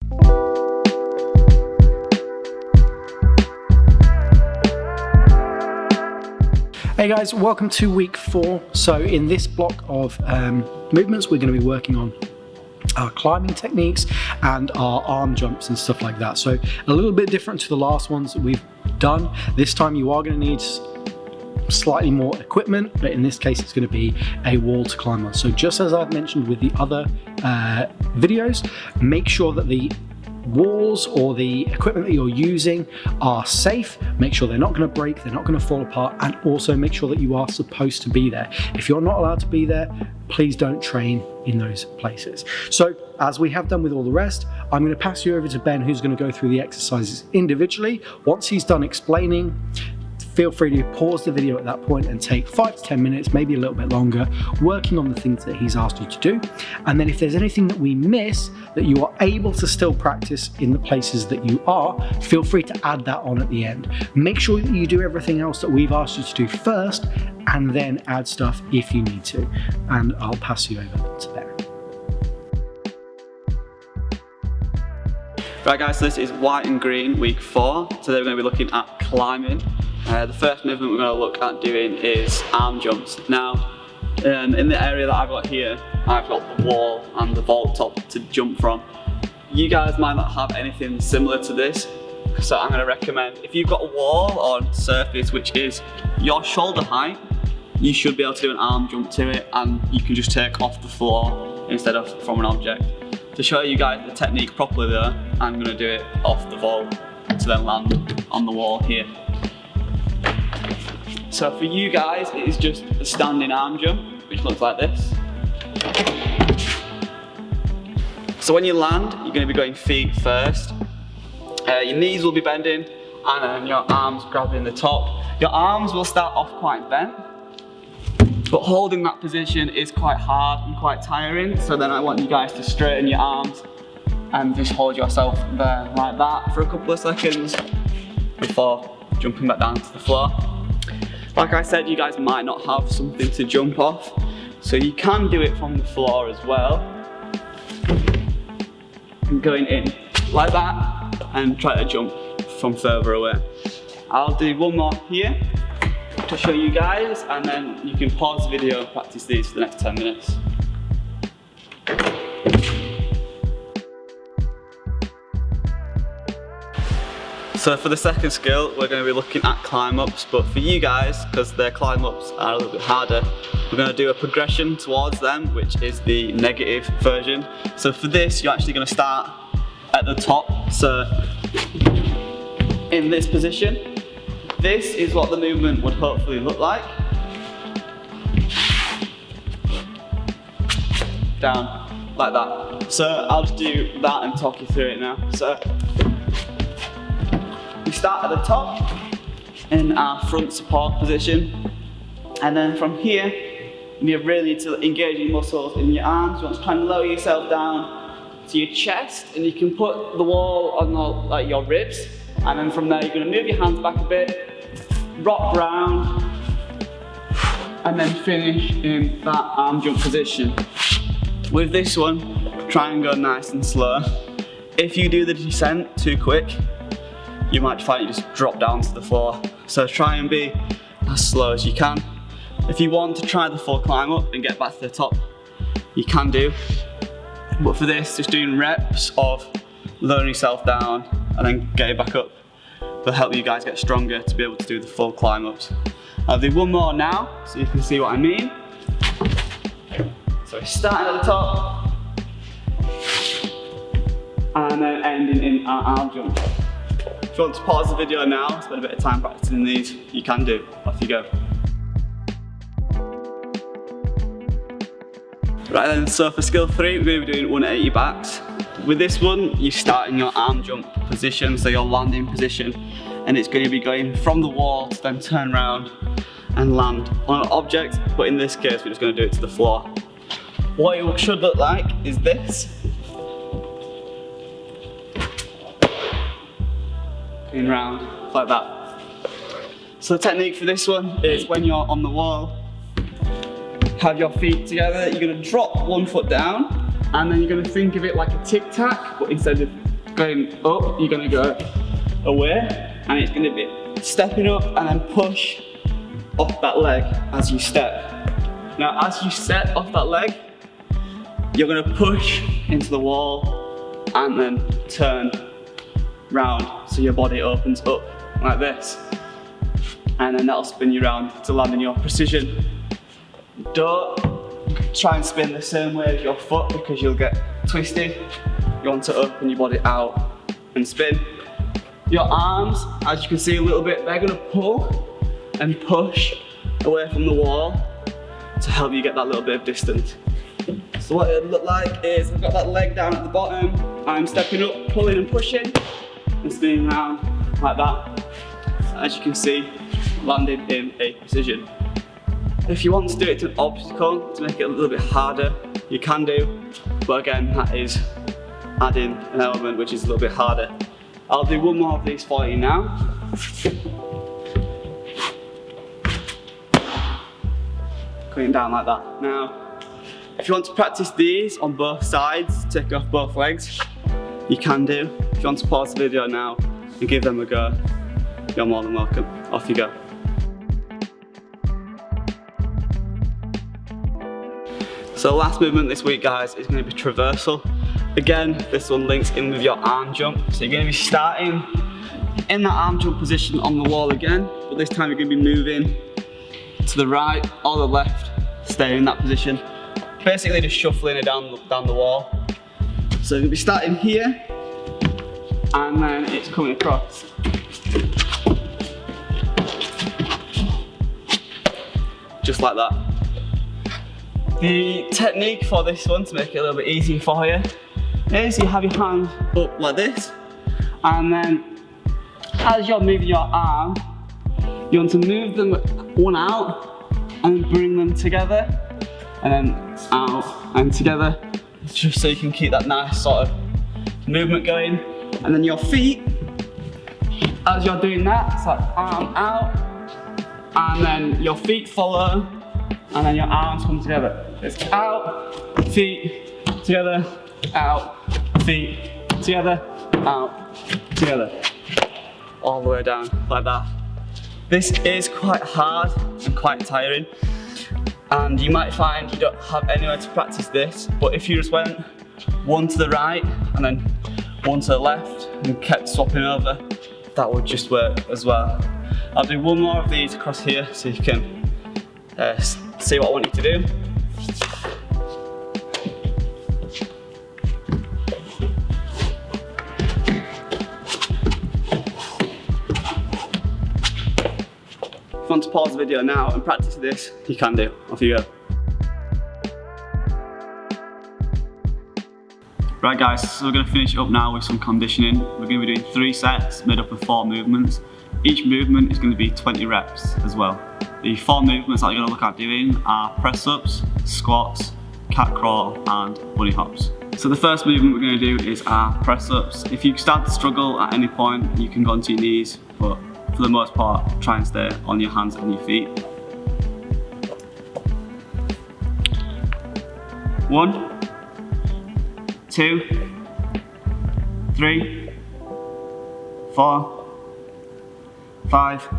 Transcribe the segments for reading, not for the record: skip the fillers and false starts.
Hey guys, welcome to week 4. So in this block of movements, we're going to be working on our climbing techniques and our arm jumps and stuff like that. So a little bit different to the last ones that we've done. This time you are going to need slightly more equipment, but in this case it's going to be a wall to climb on. So just as I've mentioned with the other videos, make sure that the walls or the equipment that you're using are safe. Make sure they're not going to break, they're not going to fall apart, and also make sure that you are supposed to be there. If you're not allowed to be there, please don't train in those places. So as we have done with all the rest, I'm going to pass you over to Ben, who's going to go through the exercises individually. Once he's done explaining, feel free to pause the video at that point and take 5 to 10 minutes, maybe a little bit longer, working on the things that he's asked you to do. And then if there's anything that we miss that you are able to still practice in the places that you are, feel free to add that on at the end. Make sure that you do everything else that we've asked you to do first, and then add stuff if you need to. And I'll pass you over to Ben. Right guys, so this is white and green week 4. Today we're going to be looking at climbing. The first movement we're going to look at doing is arm jumps. Now, in the area that I've got here, I've got the wall and the vault top to jump from. You guys might not have anything similar to this, so I'm going to recommend, if you've got a wall or surface which is your shoulder height, you should be able to do an arm jump to it, and you can just take off the floor instead of from an object. To show you guys the technique properly though, I'm going to do it off the vault to then land on the wall here. So for you guys, it is just a standing arm jump, which looks like this. So when you land, you're going to be going feet first. Your knees will be bending, and then your arms grabbing the top. Your arms will start off quite bent, but holding that position is quite hard and quite tiring. So then I want you guys to straighten your arms and just hold yourself there like that for a couple of seconds before jumping back down to the floor. Like I said, you guys might not have something to jump off, so you can do it from the floor as well. And going in like that and try to jump from further away. I'll do one more here to show you guys, and then you can pause the video and practice these for the next 10 minutes. So for the second skill, we're going to be looking at climb ups, but for you guys, because their climb ups are a little bit harder, we're going to do a progression towards them, which is the negative version. So for this, you're actually going to start at the top. So in this position, this is what the movement would hopefully look like. Down, like that. So I'll just do that and talk you through it now. So we start at the top in our front support position, and then from here you really need to engage your muscles in your arms. You want to try and lower yourself down to your chest, and you can put the wall on your ribs, and then from there you're going to move your hands back a bit, rock round, and then finish in that arm jump position. With this one, try and go nice and slow. If you do the descent too quick, you might find you just drop down to the floor. So try and be as slow as you can. If you want to try the full climb up and get back to the top, you can do. But for this, just doing reps of lowering yourself down and then getting back up will help you guys get stronger to be able to do the full climb ups. I'll do one more now so you can see what I mean. So starting at the top and then ending in our arm jump. If you want to pause the video now, spend a bit of time practicing these, you can do. Off you go. Right then, so for skill 3, we're going to be doing 180 backs. With this one, you start in your arm jump position, so your landing position, and it's going to be going from the wall to then turn around and land on an object, but in this case, we're just going to do it to the floor. What it should look like is this. Going round like that. So the technique for this one is when you're on the wall, have your feet together, you're going to drop one foot down, and then you're going to think of it like a tic-tac, but instead of going up, you're going to go away, and it's going to be stepping up and then push off that leg as you step. Now, as you step off that leg, you're going to push into the wall and then turn round so your body opens up like this, and then that'll spin you round to land in your precision. Don't try and spin the same way as your foot because you'll get twisted. You want to open your body out and spin. Your arms, as you can see a little bit, they're going to pull and push away from the wall to help you get that little bit of distance. So what it would look like is I've got that leg down at the bottom, I'm stepping up, pulling and pushing, and spinning around like that. As you can see, landing in a precision. If you want to do it to an obstacle to make it a little bit harder, you can do, but again, that is adding an element which is a little bit harder. I'll do one more of these for you now. Coming down like that. Now, if you want to practice these on both sides, take off both legs, you can do. If you want to pause the video now and give them a go, you're more than welcome. Off you go. So the last movement this week, guys, is going to be traversal. Again, this one links in with your arm jump. So you're going to be starting in that arm jump position on the wall again, but this time you're going to be moving to the right or the left, staying in that position. Basically just shuffling it down the wall. So you're going to be starting here, and then it's coming across. Just like that. The technique for this one, to make it a little bit easier for you, is you have your hands up like this, and then as you're moving your arm, you want to move them one out and bring them together, and then out and together, just so you can keep that nice sort of movement going. And then your feet, as you're doing that, it's like arm out, and then your feet follow, and then your arms come together. It's out, feet together, out, feet together, out, together. All the way down like that. This is quite hard and quite tiring, and you might find you don't have anywhere to practice this, but if you just went one to the right and then one to the left and kept swapping over, that would just work as well. I'll do one more of these across here so you can see what I want you to do. If you want to pause the video now and practice this, you can do. Off you go. Right guys, so we're going to finish up now with some conditioning. We're going to be doing 3 sets made up of 4 movements. Each movement is going to be 20 reps as well. The 4 movements that you're going to look at doing are press-ups, squats, cat crawl and bunny hops. So the first movement we're going to do is our press-ups. If you start to struggle at any point, you can go onto your knees, but for the most part, try and stay on your hands and your feet. 1, 2, 3, 4, 5,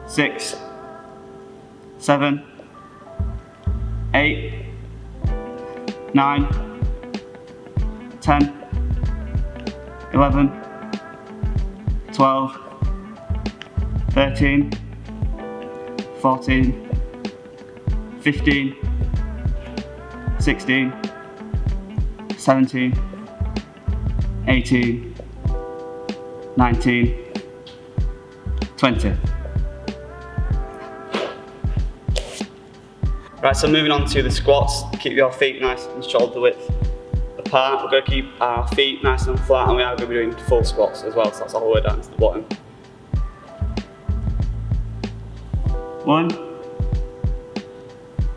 6, 7, 8, 9, 10, 11, 12, 13, 14, 15, 16, 17, 18, 19, 20. Right, so moving on to the squats, keep your feet nice and shoulder width apart. We're going to keep our feet nice and flat, and we are going to be doing full squats as well, so that's all the way down to the bottom. 1,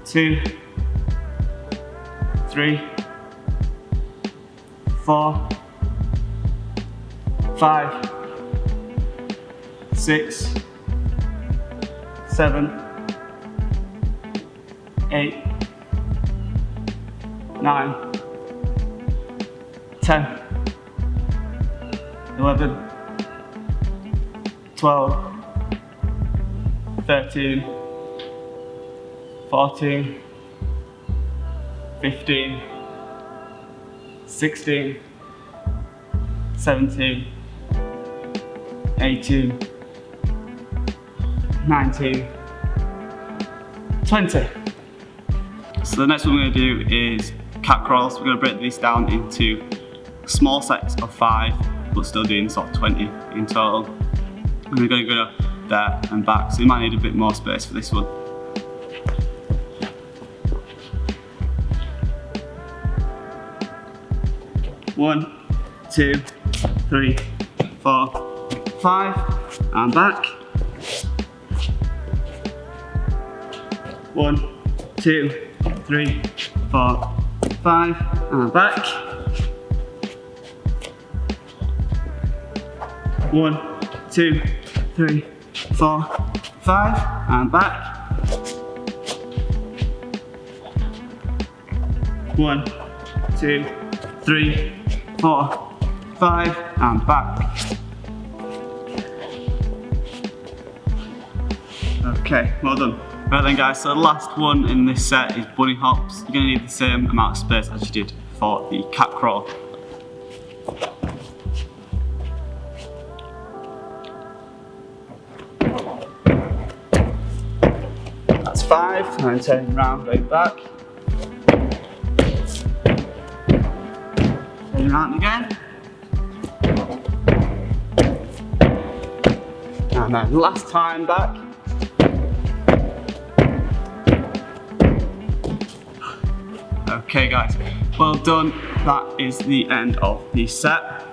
2, 3, 4, 5, 6, 7, 8, 9, 10, 11, 12, 13, 14, 15, 16, 17, 18, 19, 20. So the next one we're going to do is cat crawls. We're going to break these down into small sets of 5, but still doing sort of 20 in total. And we're going to go there and back, so you might need a bit more space for this one. One, 2, 3, 4, 5, and back. 1, 2, 3, 4, 5, and back. 1, 2, 3, 4, 5, and back. 1, 2, 3, 4, 5, and back. Okay, well done. Right then guys, so the last one in this set is bunny hops. You're going to need the same amount of space as you did for the cat crawl. That's 5, and then turning around, going back. Turning around again. And then last time back. Okay guys, well done. That is the end of the set.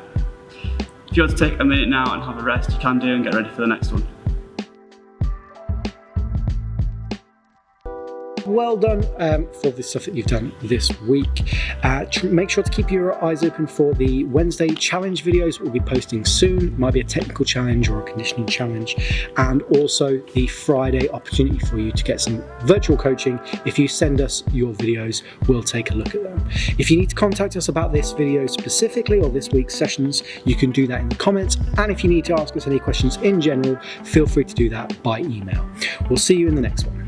If you want to take a minute now and have a rest, you can do, and get ready for the next one. Well done for the stuff that you've done this week. Make sure to keep your eyes open for the Wednesday challenge videos we'll be posting soon. Might be a technical challenge or a conditioning challenge, and also the Friday opportunity for you to get some virtual coaching. If you send us your videos, we'll take a look at them. If you need to contact us about this video specifically or this week's sessions, you can do that in the comments, and if you need to ask us any questions in general, feel free to do that by email. We'll see you in the next one.